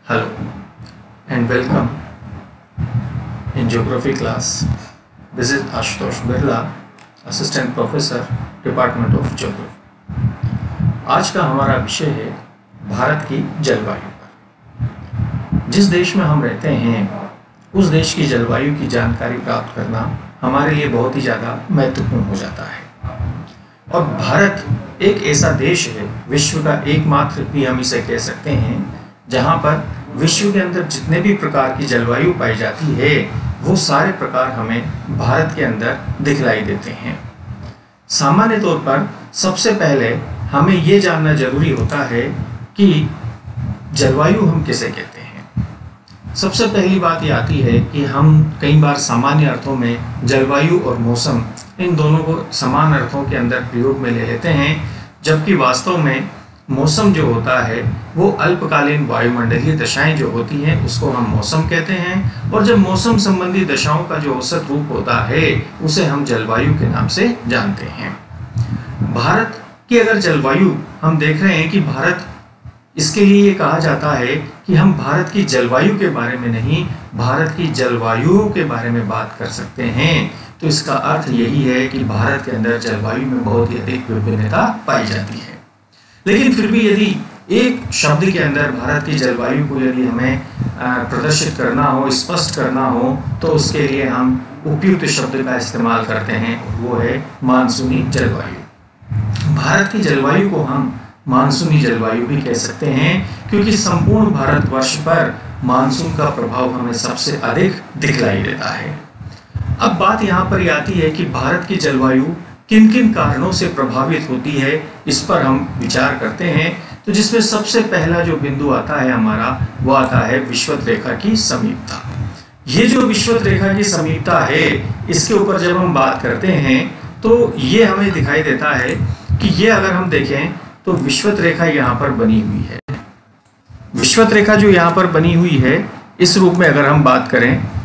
Hello and welcome in geography class. This is Ashutosh Birla, Assistant Professor, Department of Geography. आज का हमारा विषय है भारत की जलवायु पर। जिस देश में हम रहते हैं उस देश की जलवायु की जानकारी प्राप्त करना हमारे लिए बहुत ही ज़्यादा महत्वपूर्ण हो जाता है। और भारत एक ऐसा देश है, विश्व का एकमात्र भी हम इसे कह सकते हैं, जहां पर विश्व के अंदर जितने भी प्रकार की जलवायु पाई जाती है वो सारे प्रकार हमें भारत के अंदर दिखलाई देते हैं। सामान्य तौर पर सबसे पहले हमें ये जानना जरूरी होता है कि जलवायु हम किसे कहते हैं। सबसे पहली बात ये आती है कि हम कई बार सामान्य अर्थों में जलवायु और मौसम इन दोनों को समान अर्थों के अंदर प्रयोग में ले लेते हैं, जबकि वास्तव में मौसम जो होता है वो अल्पकालीन वायुमंडलीय दशाएं जो होती हैं उसको हम मौसम कहते हैं, और जब मौसम संबंधी दशाओं का जो औसत रूप होता है उसे हम जलवायु के नाम से जानते हैं। भारत की अगर जलवायु हम देख रहे हैं कि भारत, इसके लिए ये कहा जाता है कि हम भारत की जलवायु के बारे में नहीं, भारत की जलवायुओं के बारे में बात कर सकते हैं। तो इसका अर्थ यही है कि भारत के अंदर जलवायु में बहुत ही अधिक विभिन्नता पाई जाती है। लेकिन फिर भी यदि एक शब्द के अंदर भारत की जलवायु को यदि हमें प्रदर्शित करना हो, स्पष्ट करना हो, तो उसके लिए हम उपयुक्त शब्द का इस्तेमाल करते हैं, वो है मानसूनी जलवायु। भारत की जलवायु को हम मानसूनी जलवायु भी कह सकते हैं, क्योंकि संपूर्ण भारतवर्ष पर मानसून का प्रभाव हमें सबसे अधिक दिखलाई देता है। अब बात यहाँ पर आती है कि भारत की जलवायु किन किन कारणों से प्रभावित होती है, इस पर हम विचार करते हैं। तो जिसमें सबसे पहला जो बिंदु आता है हमारा, वो आता है विषुवत रेखा की समीपता। ये जो विषुवत रेखा की समीपता है, इसके ऊपर जब हम बात करते हैं तो ये हमें दिखाई देता है कि ये अगर हम देखें तो विषुवत रेखा यहाँ पर बनी हुई है। विषुवत रेखा जो यहाँ पर बनी हुई है, इस रूप में अगर हम बात करें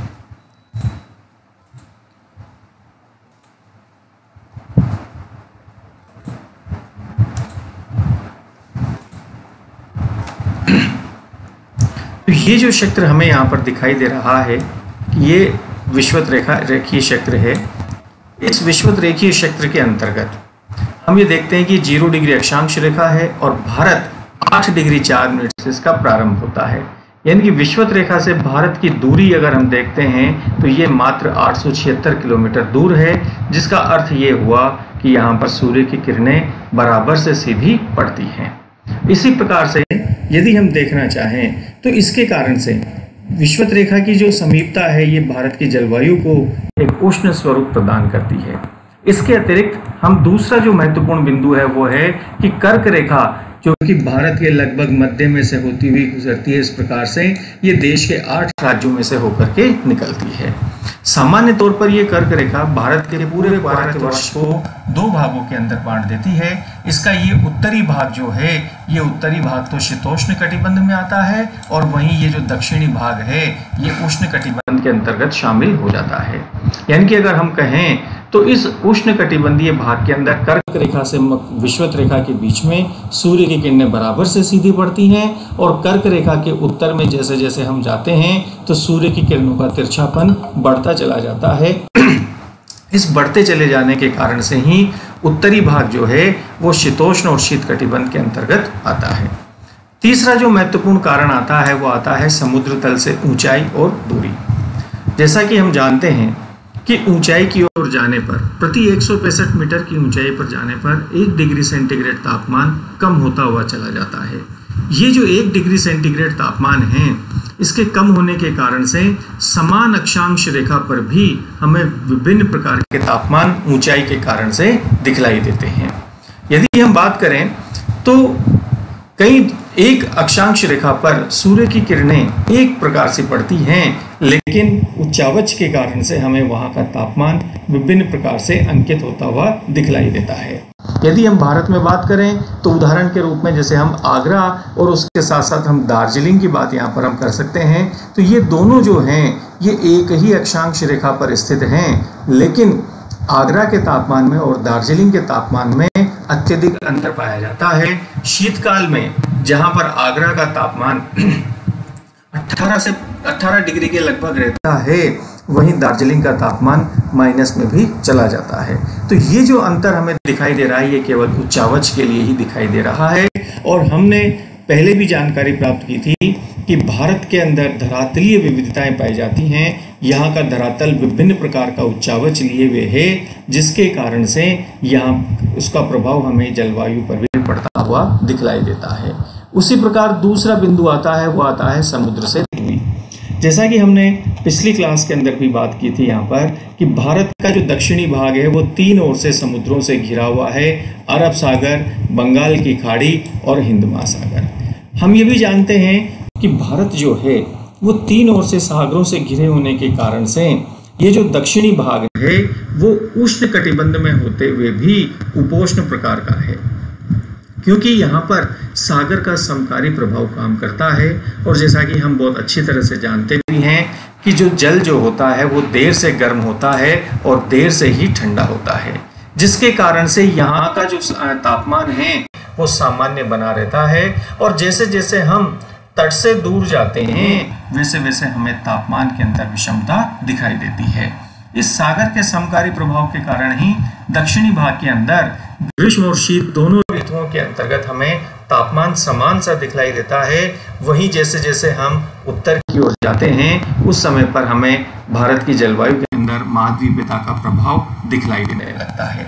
तो ये जो क्षेत्र हमें यहाँ पर दिखाई दे रहा है, ये विषुवत रेखीय क्षेत्र है। इस विषुवत रेखीय क्षेत्र के अंतर्गत हम ये देखते हैं कि 0 डिग्री अक्षांश रेखा है और भारत 8 डिग्री 4 मिनट से इसका प्रारंभ होता है। यानी कि विषुवत रेखा से भारत की दूरी अगर हम देखते हैं तो ये मात्र 876 किलोमीटर दूर है, जिसका अर्थ ये हुआ कि यहाँ पर सूर्य की किरणें बराबर से सीधी पड़ती हैं। इसी प्रकार से यदि हम देखना चाहें तो इसके कारण से विषुवत रेखा की जो समीपता है ये भारत की जलवायु को एक उष्ण स्वरूप प्रदान करती है। इसके अतिरिक्त हम दूसरा जो महत्वपूर्ण बिंदु है वो है कि कर्क रेखा, जो कि भारत के लगभग मध्य में से होती हुई गुजरती है, इस प्रकार से ये देश के 8 राज्यों में से होकर के निकलती है। सामान्य तौर पर ये कर्क रेखा भारत के पूरे भारतवर्ष को 2 भागों के अंदर बांट देती है। इसका ये उत्तरी भाग जो है, ये उत्तरी भाग तो शीतोष्ण कटिबंध में आता है, और वहीं ये जो दक्षिणी भाग है ये उष्ण कटिबंध के अंतर्गत शामिल हो जाता है। यानी कि अगर हम कहें तो इस उष्ण कटिबंधीय भाग के अंदर कर्क रेखा से विषुवत रेखा के बीच में सूर्य की किरणें बराबर से सीधी पड़ती हैं, और कर्क रेखा के उत्तर में जैसे जैसे हम जाते हैं तो सूर्य की किरणों का तिरछापन बढ़ता चला जाता है। इस बढ़ते चले जाने के कारण से ही उत्तरी भाग जो है वो शीतोष्ण और शीत कटिबंध के अंतर्गत आता है। तीसरा जो महत्वपूर्ण कारण आता है वो आता है समुद्र तल से ऊंचाई और दूरी। जैसा कि हम जानते हैं कि ऊंचाई की ओर जाने पर, प्रति 165 मीटर की ऊंचाई पर जाने पर 1 डिग्री सेंटीग्रेड तापमान कम होता हुआ चला जाता है। ये जो 1 डिग्री सेंटीग्रेड तापमान है, इसके कम होने के कारण से समान अक्षांश रेखा पर भी हमें विभिन्न प्रकार के तापमान ऊंचाई के कारण से दिखलाई देते हैं। यदि हम बात करें तो कई एक अक्षांश रेखा पर सूर्य की किरणें एक प्रकार से पड़ती हैं, लेकिन उच्चावच के कारण से हमें वहां का तापमान विभिन्न प्रकार से अंकित होता हुआ दिखलाई देता है। यदि हम भारत में बात करें तो उदाहरण के रूप में जैसे हम आगरा और उसके साथ साथ हम दार्जिलिंग की बात यहाँ पर हम कर सकते हैं, तो ये दोनों जो हैं ये एक ही अक्षांश रेखा पर स्थित हैं, लेकिन आगरा के तापमान में और दार्जिलिंग के तापमान में अत्यधिक अंतर पाया जाता है। शीतकाल में जहां पर आगरा का तापमान 18 डिग्री के लगभग रहता है, वहीं दार्जिलिंग का तापमान माइनस में भी चला जाता है। तो ये जो अंतर हमें दिखाई दे रहा है, ये केवल उच्चावच के लिए ही दिखाई दे रहा है। और हमने पहले भी जानकारी प्राप्त की थी कि भारत के अंदर धरातलीय विविधताएं पाई जाती हैं। यहाँ का धरातल विभिन्न प्रकार का उच्चावच लिए हुए है, जिसके कारण से यहाँ उसका प्रभाव हमें जलवायु पर भी पड़ता हुआ दिखलाई देता है। उसी प्रकार दूसरा बिंदु आता है, वो आता है समुद्र से दूरी। जैसा कि हमने पिछली क्लास के अंदर भी बात की थी यहाँ पर कि भारत का जो दक्षिणी भाग है वो 3 ओर से समुद्रों से घिरा हुआ है, अरब सागर, बंगाल की खाड़ी और हिंद महासागर। हम ये भी जानते हैं कि भारत जो है वो 3 ओर से सागरों से घिरे होने के कारण से ये जो दक्षिणी भाग है वो उष्ण कटिबंध में होते हुए भी उपोष्ण प्रकार का है, क्योंकि यहाँ पर सागर का समकारी प्रभाव काम करता है। और जैसा कि हम बहुत अच्छी तरह से जानते भी हैं कि जो जल जो होता है वो देर से गर्म होता है और देर से ही ठंडा होता है, जिसके कारण से यहाँ का जो तापमान है वो सामान्य बना रहता है। और जैसे जैसे हम तट से दूर जाते हैं वैसे वैसे हमें तापमान के अंदर विषमता दिखाई देती है। इस सागर के समकारी प्रभाव के कारण ही दक्षिणी भाग के अंदर ग्रीष्म और शीत दोनों ऋतुओं के अंतर्गत हमें तापमान समान सा दिखलाई देता है। वहीं जैसे जैसे हम उत्तर की ओर जाते हैं उस समय पर हमें भारत की जलवायु के अंदर महाद्वीपीयता का प्रभाव दिखलाई देने लगता है।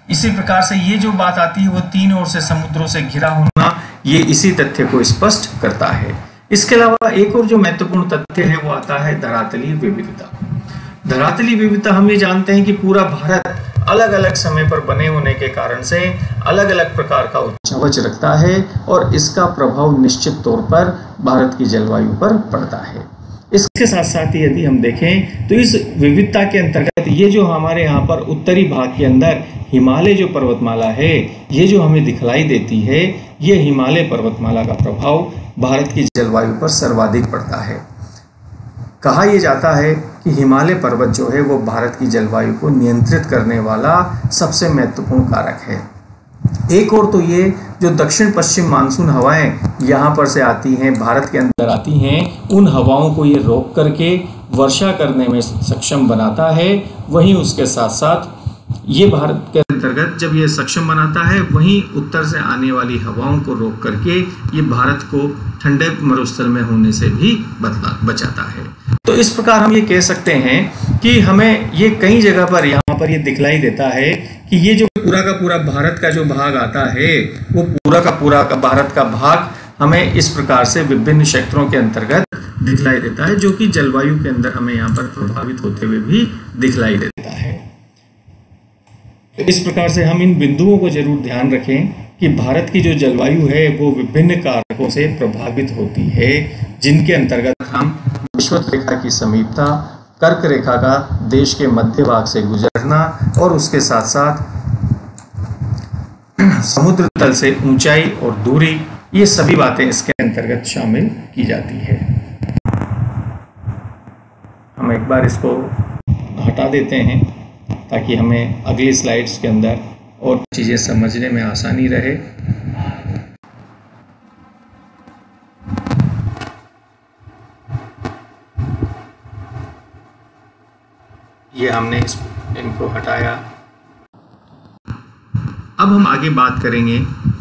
इसी प्रकार से ये जो बात आती है वो 3 ओर से समुद्रों से घिरा होना, ये इसी तथ्य को स्पष्ट करता है। इसके अलावा एक और जो महत्वपूर्ण तथ्य है वो आता है धरातलीय विविधता। धरातलीय विविधता हम ये जानते हैं कि पूरा भारत अलग अलग समय पर बने होने के कारण से अलग अलग प्रकार का उच्चावच रखता है और इसका प्रभाव निश्चित तौर पर भारत की जलवायु पर पड़ता है। इसके साथ साथ यदि हम देखें तो इस विविधता के अंतर्गत ये जो हमारे यहाँ पर उत्तरी भाग के अंदर हिमालय जो पर्वतमाला है, ये जो हमें दिखलाई देती है, ये हिमालय पर्वतमाला का प्रभाव भारत की जलवायु पर सर्वाधिक पड़ता है। कहा यह जाता है कि हिमालय पर्वत जो है वो भारत की जलवायु को नियंत्रित करने वाला सबसे महत्वपूर्ण कारक है। एक और तो ये जो दक्षिण पश्चिम मानसून हवाएं यहाँ पर से आती हैं, भारत के अंदर आती हैं, उन हवाओं को ये रोक करके वर्षा करने में सक्षम बनाता है। वहीं उसके साथ साथ ये भारत के अंतर्गत जब ये सक्षम बनाता है, वहीं उत्तर से आने वाली हवाओं को रोक करके ये भारत को ठंडे मरुस्थल में होने से भी बचाता है। तो इस प्रकार हम ये कह सकते हैं कि हमें ये कई जगह पर यहाँ पर ये दिखलाई देता है कि ये जो पूरा का पूरा भारत का जो भाग आता है वो पूरा का भारत का भाग हमें इस प्रकार से विभिन्न क्षेत्रों के अंतर्गत दिखलाई देता है, जो कि जलवायु के अंदर हमें यहाँ पर प्रभावित होते हुए भी दिखलाई देता है। इस प्रकार से हम इन बिंदुओं को जरूर ध्यान रखें कि भारत की जो जलवायु है वो विभिन्न कारकों से प्रभावित होती है, जिनके अंतर्गत हम विषुवत रेखा की समीपता, कर्क रेखा का देश के मध्य भाग से गुजरना और उसके साथ साथ समुद्र तल से ऊंचाई और दूरी, ये सभी बातें इसके अंतर्गत शामिल की जाती है। हम एक बार इसको हटा देते हैं ताकि हमें अगली स्लाइड्स के अंदर और चीज़ें समझने में आसानी रहे। ये हमने इनको हटाया। अब हम आगे बात करेंगे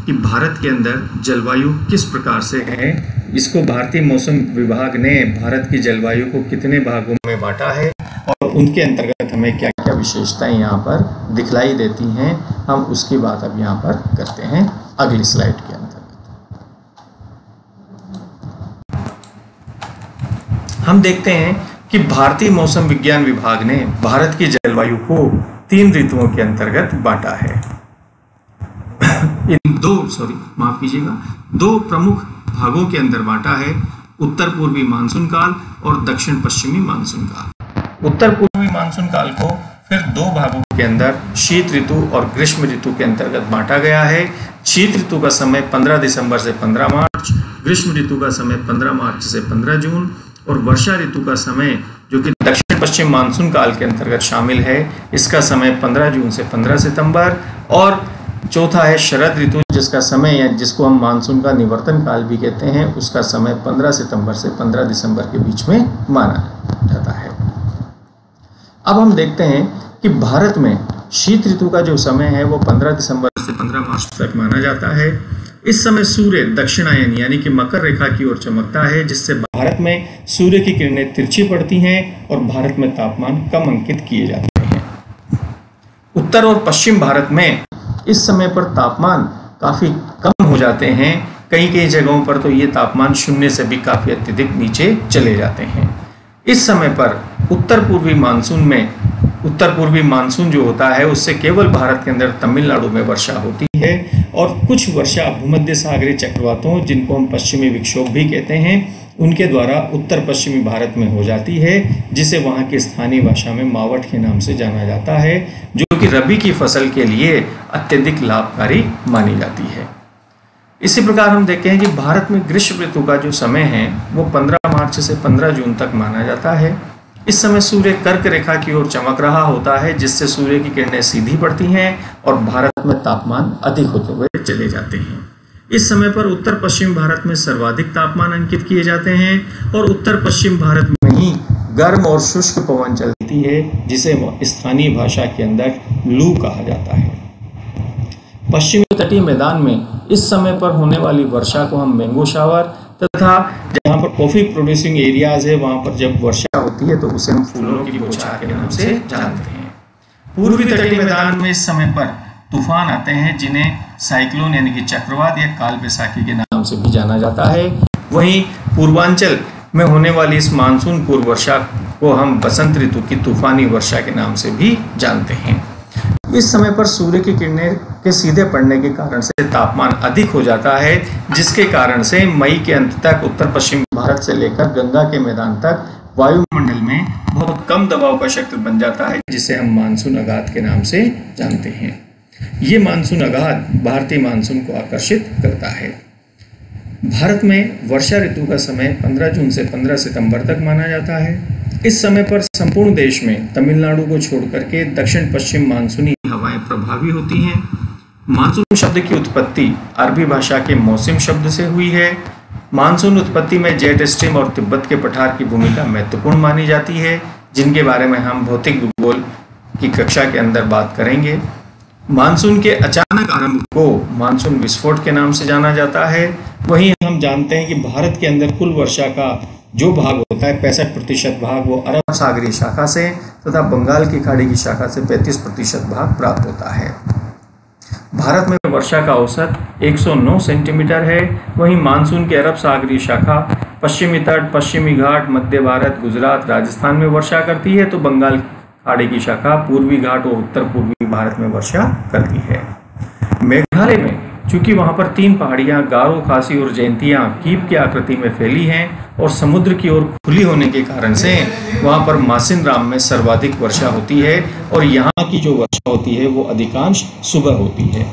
कि भारत के अंदर जलवायु किस प्रकार से है। इसको भारतीय मौसम विभाग ने भारत की जलवायु को कितने भागों में बांटा है और उनके अंतर्गत हमें क्या क्या विशेषताएं यहाँ पर दिखलाई देती हैं, हम उसकी बात अब यहाँ पर करते हैं अगली स्लाइड के अंतर्गत। हम देखते हैं कि भारतीय मौसम विज्ञान विभाग ने भारत की जलवायु को 3 ऋतुओं के अंतर्गत बांटा है। इन दो प्रमुख भागों के अंदर बांटा है, उत्तर पूर्वी मानसून काल और दक्षिण पश्चिमी मानसून काल। उत्तर पूर्वी मानसून काल को फिर 2 भागों के अंदर शीत ऋतु और ग्रीष्म ऋतु के अंतर्गत बांटा गया है। शीत ऋतु का समय 15 दिसंबर से 15 मार्च, ग्रीष्म ऋतु का समय 15 मार्च से 15 जून और वर्षा ऋतु का समय जो कि दक्षिण पश्चिम मानसून काल के अंतर्गत शामिल है, इसका समय 15 जून से 15 सितंबर और चौथा है शरद ऋतु, जिसका समय या जिसको हम मानसून का निवर्तन काल भी कहते हैं, उसका समय 15 सितंबर से 15 दिसंबर के बीच में माना जाता है। अब हम देखते हैं कि भारत में शीत ऋतु का जो समय है वो 15 दिसंबर से 15 मार्च तक माना जाता है। इस समय सूर्य दक्षिणायन यानी कि मकर रेखा की ओर चमकता है, जिससे भारत में सूर्य की किरणें तिरछी पड़ती हैं और भारत में तापमान कम अंकित किए जाते हैं। उत्तर और पश्चिम भारत में इस समय पर तापमान काफी कम हो जाते हैं। कई कई जगहों पर तो ये तापमान शून्य से भी काफी अत्यधिक नीचे चले जाते हैं। इस समय पर उत्तर पूर्वी मानसून जो होता है उससे केवल भारत के अंदर तमिलनाडु में वर्षा होती है और कुछ वर्षा भूमध्य सागरीय चक्रवातों, जिनको हम पश्चिमी विक्षोभ भी कहते हैं, उनके द्वारा उत्तर पश्चिमी भारत में हो जाती है, जिसे वहां की स्थानीय भाषा में मावट के नाम से जाना जाता है, जो कि रबी की फसल के लिए अत्यधिक लाभकारी मानी जाती है। इसी प्रकार हम देखते हैं कि भारत में ग्रीष्म ऋतु का जो समय है वो 15 मार्च से 15 जून तक माना जाता है। इस समय सूर्य कर्क रेखा की ओर चमक रहा होता है, जिससे सूर्य की किरणें सीधी पड़ती हैं और भारत में तापमान अधिक होते हुए चले जाते हैं। इस समय पर उत्तर पश्चिम भारत में सर्वाधिक तापमान अंकित किए जाते हैं और उत्तर पश्चिम भारत में ही गर्म और शुष्क पवन चलती है, जिसे स्थानीय भाषा के अंदर लू कहा जाता है। पश्चिमी तटीय मैदान में इस समय पर होने वाली वर्षा को हम मैंगो शावर, तथा जहाँ पर कॉफी प्रोड्यूसिंग एरियाज है वहां पर जब वर्षा होती है तो उसे हम फूलों की बौछार के नाम से जानते हैं। पूर्वी तटीय मैदान में इस समय पर तूफान आते हैं, जिन्हें साइक्लोन यानी कि चक्रवात या काल बैसाखी के नाम से भी जाना जाता है। वहीं पूर्वांचल में होने वाली इस मानसून पूर्व वर्षा को हम बसंत ऋतु की तूफानी वर्षा के नाम से भी जानते हैं। इस समय पर सूर्य की किरणें के सीधे पड़ने के कारण से तापमान अधिक हो जाता है, जिसके कारण से मई के अंत तक उत्तर पश्चिम भारत से लेकर गंगा के मैदान तक वायुमंडल में बहुत कम दबाव का क्षेत्र बन जाता है, जिसे हम मानसून आघात के नाम से जानते हैं। ये मानसून आघात भारतीय मानसून को आकर्षित करता है। भारत में वर्षा ऋतु का समय 15 जून से 15 सितंबर तक माना जाता है। इस समय पर संपूर्ण देश में तमिलनाडु को छोड़कर के दक्षिण पश्चिम मानसूनी हवाएं प्रभावी होती हैं। मानसून शब्द की उत्पत्ति अरबी भाषा के मौसम शब्द से हुई है। मानसून उत्पत्ति में जेट स्ट्रीम और तिब्बत के पठार की भूमिका महत्वपूर्ण मानी जाती है, जिनके बारे में हम भौतिक भूगोल की कक्षा के अंदर बात करेंगे। मानसून के अचानक आरंभ को मानसून विस्फोट के नाम से जाना जाता है। वहीं हम जानते हैं कि भारत के अंदर कुल वर्षा का जो भाग होता है 65% भाग वो अरब सागरीय शाखा से तथा बंगाल की खाड़ी की शाखा से 35% भाग प्राप्त होता है। भारत में वर्षा का औसत 109 सेंटीमीटर है। वहीं मानसून की अरब सागरीय शाखा पश्चिमी तट, पश्चिमी घाट, मध्य भारत, गुजरात, राजस्थान में वर्षा करती है, तो बंगाल खाड़ी की शाखा पूर्वी घाट और उत्तर पूर्वी भारत में वर्षा करती है। मेघालय में चूंकि वहां पर 3 पहाड़ियां गारो, खासी और जयंतियां कीप की आकृति में फैली हैं और समुद्र की ओर खुली होने के कारण से वहां पर मासिनराम में सर्वाधिक वर्षा होती है और यहाँ की जो वर्षा होती है वो अधिकांश सुबह होती है।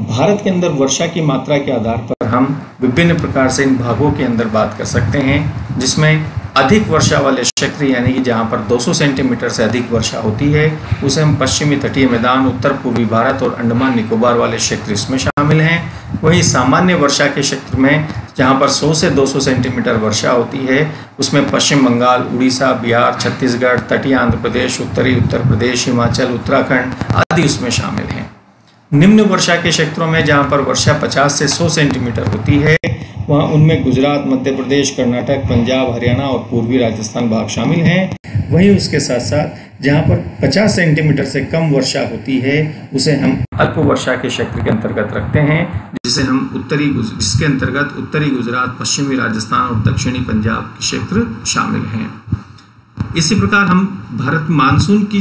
भारत के अंदर वर्षा की मात्रा के आधार पर हम विभिन्न प्रकार से इन भागों के अंदर बात कर सकते हैं, जिसमें अधिक वर्षा वाले क्षेत्र यानी कि जहाँ पर 200 सेंटीमीटर से अधिक वर्षा होती है उसे हम पश्चिमी तटीय मैदान, उत्तर पूर्वी भारत और अंडमान निकोबार वाले क्षेत्र इसमें शामिल हैं। वहीं सामान्य वर्षा के क्षेत्र में जहाँ पर 100 से 200 सेंटीमीटर वर्षा होती है उसमें पश्चिम बंगाल, उड़ीसा, बिहार, छत्तीसगढ़, तटीय आंध्र प्रदेश, उत्तरी उत्तर प्रदेश, हिमाचल, उत्तराखंड आदि उसमें शामिल हैं। निम्न वर्षा के क्षेत्रों में जहाँ पर वर्षा 50 से 100 सेंटीमीटर होती है वहाँ उनमें गुजरात, मध्य प्रदेश, कर्नाटक, पंजाब, हरियाणा और पूर्वी राजस्थान भाग शामिल हैं। वहीं उसके साथ साथ जहाँ पर 50 सेंटीमीटर से कम वर्षा होती है उसे हम अल्प वर्षा के क्षेत्र के अंतर्गत रखते हैं, जिसके अंतर्गत उत्तरी गुजरात, पश्चिमी राजस्थान और दक्षिणी पंजाब के क्षेत्र शामिल हैं। इसी प्रकार हम भारत मानसून की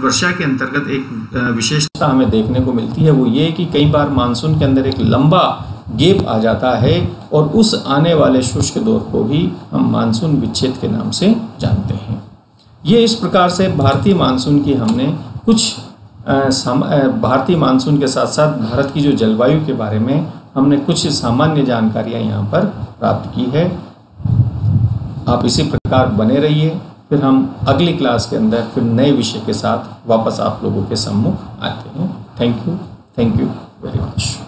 वर्षा के अंतर्गत एक विशेषता हमें देखने को मिलती है, वो ये कि कई बार मानसून के अंदर एक लंबा गैप आ जाता है और उस आने वाले शुष्क दौर को ही हम मानसून विच्छेद के नाम से जानते हैं। ये इस प्रकार से भारतीय मानसून की हमने कुछ भारतीय मानसून के साथ साथ भारत की जो जलवायु के बारे में हमने कुछ सामान्य जानकारियां यहाँ पर प्राप्त की है। आप इसी प्रकार बने रहिए। फिर हम अगली क्लास के अंदर फिर नए विषय के साथ वापस आप लोगों के सम्मुख आते हैं। Thank you very much.